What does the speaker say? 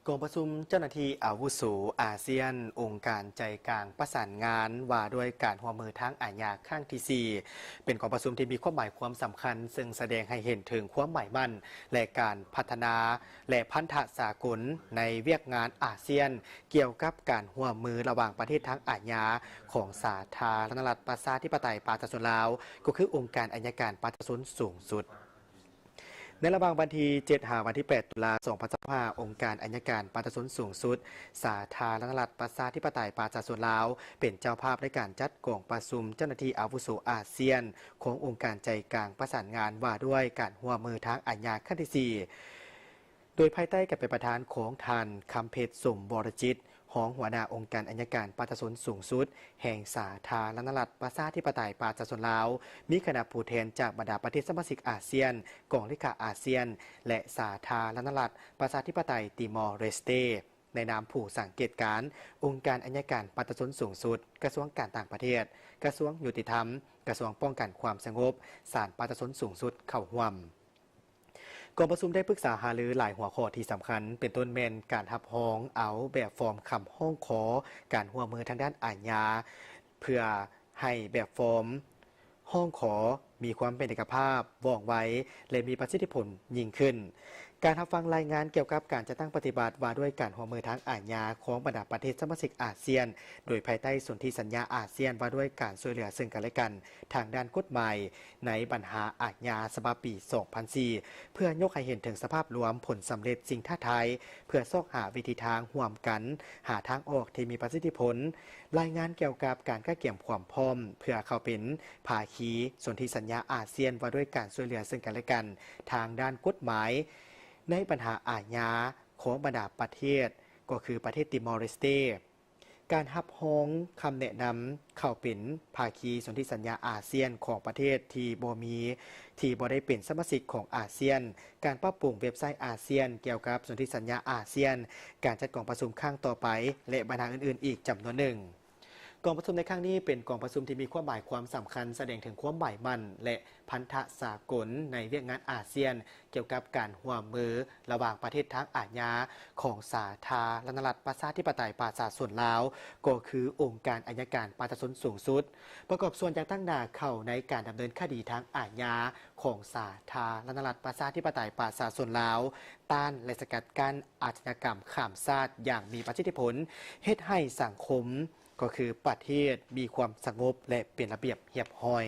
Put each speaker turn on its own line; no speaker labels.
กองประชุมเจ้าหน้าที่อาวุโสอาเซียนองค์การใจกลางประสานงานว่าด้วยการร่วมมือทางอาญาข้างที่ 4เป็นกองประชุมที่มีความหมายความสำคัญซึ่งแสดงให้เห็นถึงความหมายมั่นและการพัฒนาและพันธะสากลในเวียกงานอาเซียนเกี่ยวกับการร่วมมือระหว่างประเทศทางอาญาของสาธารณรัฐประชาธิปไตยประชาชนลาวก็คือองค์การอัยการประชาชนสูงสุดในระหว่างวันที่7 ถึงวันที่ 8 ตุลาคม 2025องค์การอัยการประชาชนสูงสุดสาธารณรัฐประชาธิปไตยประชาชนลาวเป็นเจ้าภาพในการจัดกองประชุมเจ้าหน้าที่อาวุโสอาเซียนขององค์การใจกลางประสานงานว่าด้วยการร่วมมือทางอาญาขั้นที่ 4โดยภายใต้การเป็นประธานของท่านคำเพชรสมบรจิตรองหัวหน้าองค์การอัยการประชาชนสูงสุดแห่งสาธารณรัฐประชาธิปไตยประชาชนลาวมีคณะผู้แทนจากบรรดาประเทศสมาชิกอาเซียนกองเลขาอาเซียนและสาธารณรัฐประชาธิปไตยติมอร์เลสเตในนามผู้สังเกตการองค์การอัยการประชาชนสูงสุดกระทรวงการต่างประเทศกระทรวงยุติธรรมกระทรวงป้องกันความสงบศาลประชาชนสูงสุดเข้าร่วมกองประชุมได้ปรึกษาหารือหลายหัวข้อที่สำคัญเป็นต้นแม่นการทับห้องเอาแบบฟอร์มคำห้องขอการร่วมมือทางด้านอาญาเพื่อให้แบบฟอร์มห้องขอมีความเป็นเอกภาพว่องไวและมีประสิทธิผลยิ่งขึ้นการรับฟังรายงานเกี่ยวกับการจัดตั้งปฏิบัติว่าด้วยการร่วมมือทางอาญาของบรรดาประเทศสมาชิกอาเซียนโดยภายใต้สนธิสัญญาอาเซียนว่าด้วยการช่วยเหลือซึ่งกันและกันทางด้านกฎหมายในปัญหาอาญาฉบับปี 2004 เพื่อยกให้เห็นถึงสภาพรวมผลสำเร็จสิ่งท้าทายเพื่อซอกหาวิธีทางร่วมกันหาทางออกที่มีประสิทธิผลรายงานเกี่ยวกับการก้าวเกี่ยมความพร้อมเพื่อเข้าเป็นภาคีสนธิสัญญาอาเซียนว่าด้วยการช่วยเหลือซึ่งกันและกันทางด้านกฎหมายในปัญหาอาญาของบรรดาประเทศก็คือประเทศติมอร์เลสเตการรับฮ้องคำแนะนำเข้าเป็นภาคีสนธิสัญญาอาเซียนของประเทศที่บ่ได้เป็นสมาชิกของอาเซียนการปรับปรุงเว็บไซต์อาเซียนเกี่ยวกับสนธิสัญญาอาเซียนการจัดกองประชุมครั้งต่อไปและปัญหาอื่นๆอีกจำนวนหนึ่งกองประชุมในครั้งนี้เป็นกองประชุมที่มีความหมายความสำคัญแสดงถึงความหมายมั่นและพันธะสากลในเวียกงานอาเซียนเกี่ยวกับการร่วมมือระหว่างประเทศทางอาญาของสาธารณรัฐประชาธิปไตยประชาชนลาวก็คือองค์การอัยการประชาชนสูงสุดประกอบส่วนจากตั้งหน้าเข้าในการดำเนินคดีทางอาญาของสาธารณรัฐประชาธิปไตยประชาชนลาวต้านและสกัดกั้นอาชญากรรมข้ามชาติอย่างมีประสิทธิผลเฮ็ดให้สังคมก็คือประเทศมีความสงบและเป็นระเบียบเรียบร้อย